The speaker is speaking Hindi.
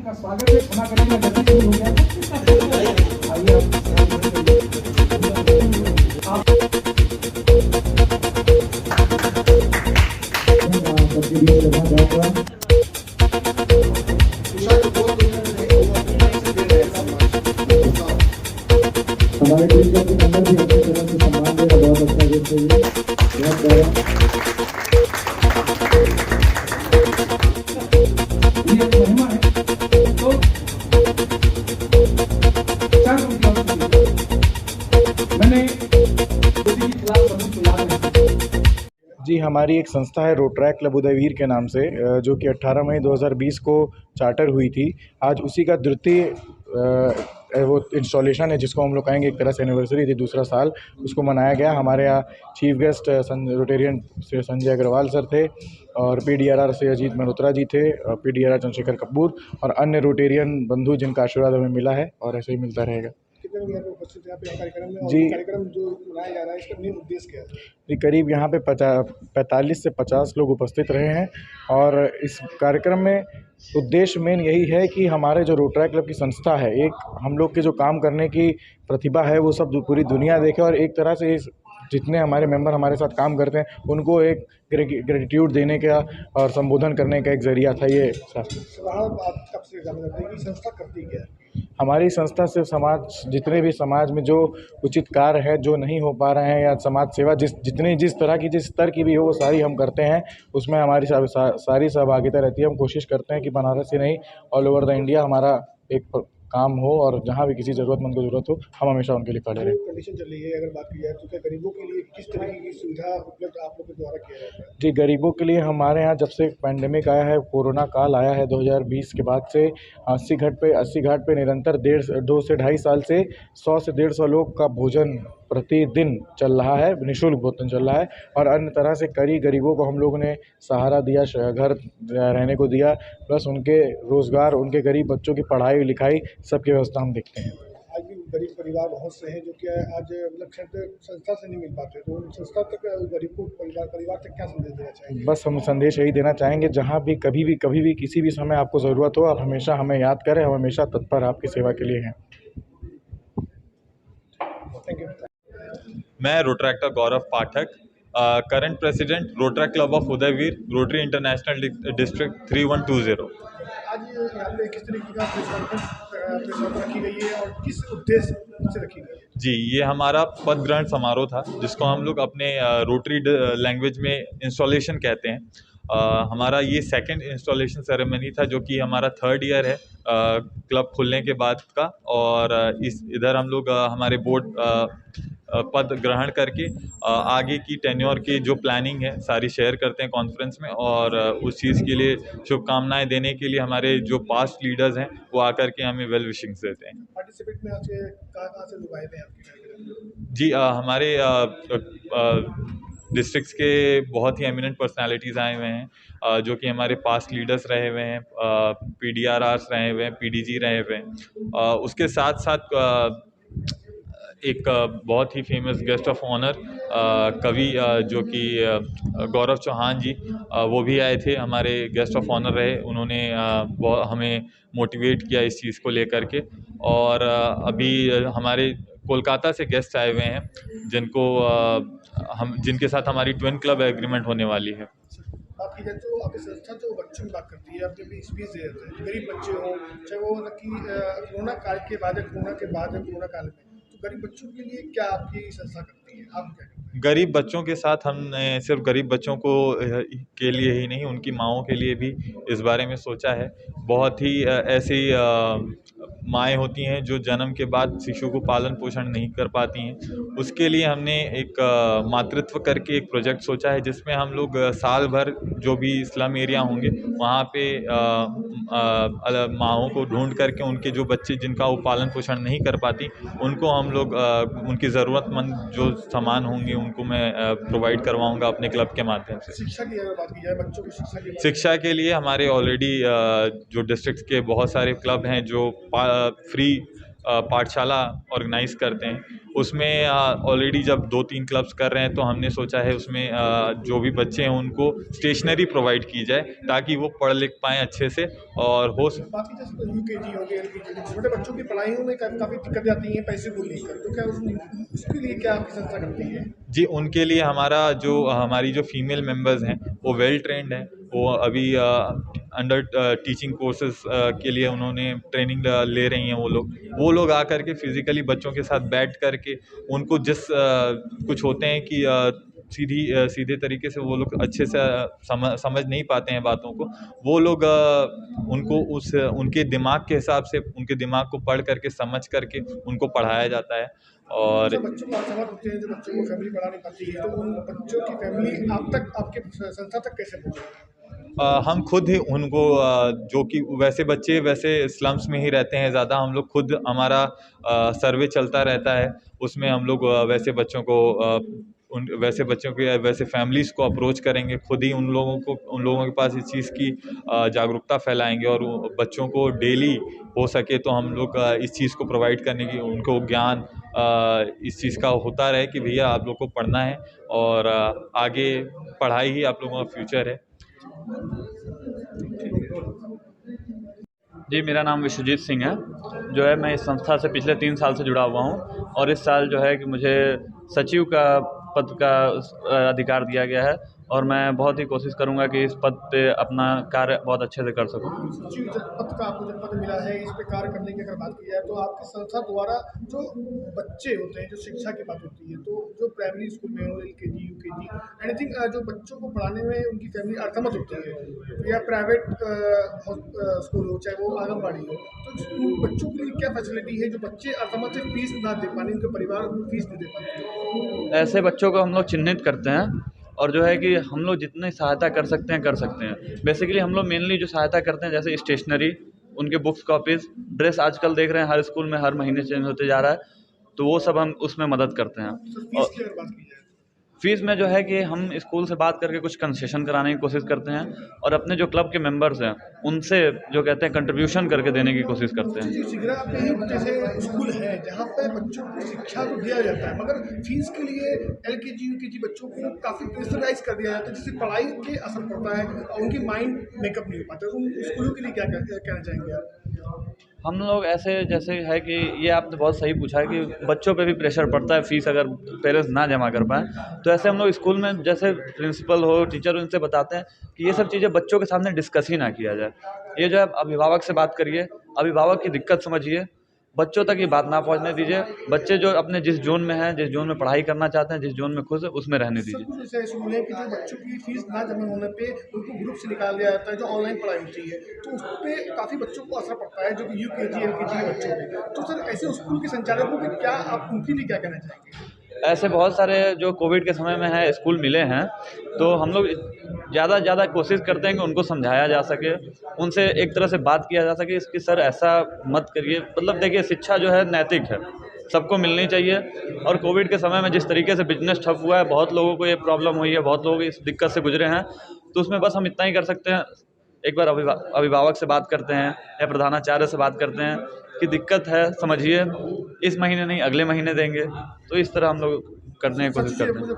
का स्वागत है। क्षमा करेंगे गलती शुरू हो गया था। आइए हमारे टीम के अंदर भी अपनी तरह से सम्मान देना बहुत अच्छा करते हुए ये महिमा है। तो 4 मैंने किसी के खिलाफ सबूत तो याद नहीं। जी, हमारी एक संस्था है रोटरैक्ट क्लब उदयवीर के नाम से, जो कि 18 मई 2020 को चार्टर हुई थी। आज उसी का द्वितीय वो इंस्टॉलेशन है, जिसको हम लोग कहेंगे एक तरह से एनिवर्सरी थी, दूसरा साल उसको मनाया गया। हमारे यहाँ चीफ गेस्ट रोटेरियन से संजय अग्रवाल सर थे, और PDRR से अजीत मल्होत्रा जी थे, PDRR चंद्रशेखर कपूर और अन्य रोटेरियन बंधु जिनका आशीर्वाद हमें मिला है और ऐसे ही मिलता रहेगा। जी, कार्यक्रम जो मनाया जा रहा है, इसका मेन उद्देश्य क्या है? जी, करीब यहाँ पे 45 से 50 लोग उपस्थित रहे हैं, और इस कार्यक्रम में उद्देश्य मेन यही है कि हमारे जो रोटरैक्ट क्लब की संस्था है, एक हम लोग के जो काम करने की प्रतिभा है वो सब पूरी दुनिया देखे, और एक तरह से इस जितने हमारे मेंबर हमारे साथ काम करते हैं उनको एक ग्रेटिट्यूड देने का और संबोधन करने का एक ज़रिया था ये। आप कब से जाना चाहते हैं कि संस्था करती क्या है? हमारी संस्था से समाज जितने भी समाज में जो उचित कार्य है जो नहीं हो पा रहे हैं, या समाज सेवा जिस तरह की जिस स्तर की भी हो, वो सारी हम करते हैं। उसमें हमारी सारी सहभागिता रहती है। हम कोशिश करते हैं कि बनारस ही नहीं, ऑल ओवर द इंडिया हमारा एक काम हो, और जहाँ भी किसी ज़रूरतमंद को ज़रूरत हो हम हमेशा उनके लिए खड़े रहें। कंडीशन चल रही है, अगर बात की जाए तो क्या गरीबों के लिए किस तरीके की सुविधा उपलब्ध आप लोग के द्वारा किया जाता है? जी, गरीबों के लिए हमारे यहाँ जब से पैंडेमिक आया है, कोरोना काल आया है 2020 के बाद से, 80 घाट पे निरंतर 2 से ढाई साल से 100 से 150 लोग का भोजन प्रतिदिन चल रहा है, निःशुल्क भोजन चल रहा है। और अन्य तरह से कई गरीबों को हम लोगों ने सहारा दिया, घर रहने को दिया, प्लस उनके रोज़गार, उनके गरीब बच्चों की पढ़ाई लिखाई सबकी व्यवस्था हम देखते हैं। आज भी गरीब परिवार बहुत से हैं जो कि आज मतलब संस्था से नहीं मिल पाते, तो उन संस्था तक गरीब को परिवार तक क्या संदेश देना चाहेंगे? बस हम संदेश यही देना चाहेंगे, जहाँ भी कभी भी किसी भी समय आपको ज़रूरत हो, आप हमेशा हमें याद करें। हम हमेशा तत्पर आपकी सेवा के लिए हैं। Thank you. मैं Rotaractor Gaurav Pathak, current president Rotaract club of Udayveer, Rotary International district 3120। आज यहाँ पे किस तरीके का प्रेस कॉन्फ्रेंस रखी गई है और किस उद्देश्य से रखी गई है? जी, ये हमारा पद ग्रहण समारोह था, जिसको हम लोग अपने रोटरी लैंग्वेज में इंस्टॉलेशन कहते हैं। हमारा ये सेकंड इंस्टॉलेशन सेरेमनी था, जो कि हमारा 3rd ईयर है क्लब खुलने के बाद का। और इधर हम लोग हमारे बोर्ड पद ग्रहण करके आगे की टेन्योर की जो प्लानिंग है सारी शेयर करते हैं कॉन्फ्रेंस में, और उस चीज़ के लिए शुभकामनाएं देने के लिए हमारे जो पास्ट लीडर्स हैं वो आकर के हमें वेल विशिंग्स देते हैं। पार्टिसिपेट में आज कहाँ से लोग आए थे आपके कार्यक्रम? जी, हमारे डिस्ट्रिक्ट्स के बहुत ही एमिनेंट पर्सनालिटीज़ आए हुए हैं, जो कि हमारे पास्ट लीडर्स रहे हुए हैं, PDRRs रहे हुए हैं, PDG रहे हुए हैं। उसके साथ साथ एक बहुत ही फेमस गेस्ट ऑफ ऑनर कवि, जो कि गौरव चौहान जी, वो भी आए थे, हमारे गेस्ट ऑफ ऑनर रहे। उन्होंने हमें मोटिवेट किया इस चीज़ को लेकर के। और अभी हमारे कोलकाता से गेस्ट आए हुए हैं, जिनके साथ हमारी ट्विन क्लब एग्रीमेंट होने वाली है। बात की जाए तो आपकी संस्था जो बच्चों की बात करती है, आप जब भी स्पीच दे रहे थे, गरीब बच्चे हों, चाहे वो मतलब कि कोरोना काल के बाद है, कोरोना काल में, तो गरीब बच्चों के लिए क्या आपकी संस्था करती है, आप क्या करते हैं? गरीब बच्चों के साथ हमने सिर्फ गरीब बच्चों को के लिए ही नहीं, उनकी माँओं के लिए भी इस बारे में सोचा है। बहुत ही ऐसी माएँ होती हैं जो जन्म के बाद शिशु को पालन पोषण नहीं कर पाती हैं। उसके लिए हमने एक मातृत्व करके एक प्रोजेक्ट सोचा है, जिसमें हम लोग साल भर जो भी स्लम एरिया होंगे वहाँ पे माँओं को ढूंढ करके उनके जो बच्चे जिनका वो पालन पोषण नहीं कर पाती, उनको हम लोग उनकी ज़रूरतमंद जो सामान होंगे उनको मैं प्रोवाइड करवाऊंगा अपने क्लब के माध्यम से। शिक्षा की अगर बात की जाए, बच्चों की शिक्षा के लिए हमारे ऑलरेडी जो डिस्ट्रिक्ट के बहुत सारे क्लब हैं जो फ्री पाठशाला ऑर्गेनाइज़ करते हैं। उसमें ऑलरेडी जब 2-3 क्लब्स कर रहे हैं तो हमने सोचा है उसमें जो भी बच्चे हैं उनको स्टेशनरी प्रोवाइड की जाए ताकि वो पढ़ लिख पाएँ अच्छे से और हो बाकी जैसे तो यूकेजी हो गया, एलकेजी, छोटे बच्चों की पढ़ाइयों में काफ़ी दिक्कतें आती हैं पैसे को लेकर, तो क्या उसके लिए क्या आपकी संस्था करती है? जी, उनके लिए हमारी जो फीमेल मेंबर्स हैं वो वेल ट्रेंड हैं। वो अभी अंडर टीचिंग कोर्सेज़ के लिए उन्होंने ट्रेनिंग ले रही हैं वो लोग आकर के फ़िज़िकली बच्चों के साथ बैठ कर के उनको कुछ होते हैं कि सीधे तरीके से वो लोग अच्छे से समझ नहीं पाते हैं बातों को। वो लोग उनको उनके दिमाग के हिसाब से उनके दिमाग को पढ़ करके समझ करके उनको पढ़ाया जाता है। और जो बच्चों को असमर्थ होते हैं, जो बच्चों को फैमिली पढ़ा नहीं पाती है, तो उन बच्चों की फैमिली आप तक, आपके संस्था तक कैसे पहुँचे? हम खुद ही उनको जो कि वैसे स्लम्स में ही रहते हैं ज़्यादा, हम लोग खुद हमारा सर्वे चलता रहता है। उसमें हम लोग वैसे बच्चों के वैसे फैमिलीज़ को अप्रोच करेंगे, खुद ही उन लोगों के पास इस चीज़ की जागरूकता फैलाएंगे और बच्चों को डेली हो सके तो हम लोग इस चीज़ को प्रोवाइड करने की उनको ज्ञान इस चीज़ का होता रहे कि भैया आप लोग को पढ़ना है और आगे पढ़ाई ही आप लोगों का फ्यूचर है। जी, मेरा नाम विश्वजीत सिंह है। जो है मैं इस संस्था से पिछले 3 साल से जुड़ा हुआ हूँ और इस साल जो है कि मुझे सचिव का पद का अधिकार दिया गया है और मैं बहुत ही कोशिश करूँगा कि इस पद पे अपना कार्य बहुत अच्छे से कर सकूँ। सचिव पद का आपको जब पद मिला है, इस पे कार्य करने की अगर बात की जाए तो आपकी संस्था द्वारा जो बच्चे होते हैं, जो शिक्षा की बात होती है, तो जो प्राइमरी स्कूल में हो, एलकेजी, यूकेजी, एनीथिंग, जो बच्चों को पढ़ाने में उनकी फैमिली असमर्थ होती है या प्राइवेट स्कूल हो, चाहे वो आंगनबाड़ी हो, तो उन बच्चों के लिए क्या फैसिलिटी है जो बच्चे असमर्थ है, फीस ना दे पाने, उनके परिवार फीस नहीं दे पाते? ऐसे बच्चों को हम लोग चिन्हित करते हैं और जो है कि हम लोग जितनी सहायता कर सकते हैं। बेसिकली हम लोग मेनली जो सहायता करते हैं जैसे स्टेशनरी, उनके बुक्स, कॉपीज़, ड्रेस आजकल देख रहे हैं हर स्कूल में हर महीने चेंज होते जा रहा है, तो वो सब हम उसमें मदद करते हैं। सर, फीस की अगर बात की जाए फ़ीस में जो है कि हम स्कूल से बात करके कुछ कंसेशन कराने की कोशिश करते हैं और अपने जो क्लब के मेंबर्स हैं उनसे जो कहते हैं कंट्रीब्यूशन करके देने की कोशिश करते हैं। जी, सिगरा पे ही जैसे स्कूल है जहाँ पे बच्चों को शिक्षा तो दिया जाता है, मगर फीस के लिए एलकेजी यूकेजी बच्चों को काफ़ी प्रेशराइज कर दिया जाता है, जिससे पढ़ाई पे असर पड़ता है और उनकी माइंड मेकअप नहीं हो पाता। तो उन स्कूलों के लिए क्या कहना चाहेंगे आप? हम लोग ऐसे जैसे है कि ये आपने बहुत सही पूछा है कि बच्चों पे भी प्रेशर पड़ता है फ़ीस अगर पेरेंट्स ना जमा कर पाएँ, तो ऐसे हम लोग स्कूल में जैसे प्रिंसिपल हो, टीचर हो, इनसे बताते हैं कि ये सब चीज़ें बच्चों के सामने डिस्कस ही ना किया जाए। ये जो है अभिभावक से बात करिए, अभिभावक की दिक्कत समझिए, बच्चों तक ये बात ना पहुँचने दीजिए। बच्चे जो अपने जिस ज़ोन में हैं, जिस ज़ोन में पढ़ाई करना चाहते हैं, जिस ज़ोन में खुश हैं, उसमें रहने सर, दीजिए। कुछ ऐसे स्कूल हैं कि जो बच्चों की फीस ना जमा होने पे उनको ग्रुप से निकाल दिया जाता है, जो ऑनलाइन पढ़ाई होती है, तो उस पे काफ़ी बच्चों को असर पड़ता है, जो कि यूकेजी, एलकेजी के बच्चों पे। तो सर, ऐसे स्कूल के संचालकों को क्या आप उनके लिए क्या कहना चाहेंगे? ऐसे बहुत सारे जो कोविड के समय में है स्कूल मिले हैं, तो हम लोग ज़्यादा से ज़्यादा कोशिश करते हैं कि उनको समझाया जा सके, उनसे एक तरह से बात किया जा सके कि सर ऐसा मत करिए। मतलब देखिए, शिक्षा जो है नैतिक है, सबको मिलनी चाहिए और कोविड के समय में जिस तरीके से बिजनेस ठप हुआ है, बहुत लोगों को ये प्रॉब्लम हुई है, बहुत लोग इस दिक्कत से गुजरे हैं, तो उसमें बस हम इतना ही कर सकते हैं, एक बार अभिभावक से बात करते हैं या प्रधानाचार्य से बात करते हैं कि दिक्कत है, समझिए, इस महीने नहीं अगले महीने देंगे। तो इस तरह हम लोग करने की सर, कोशिश करते हैं। मुझे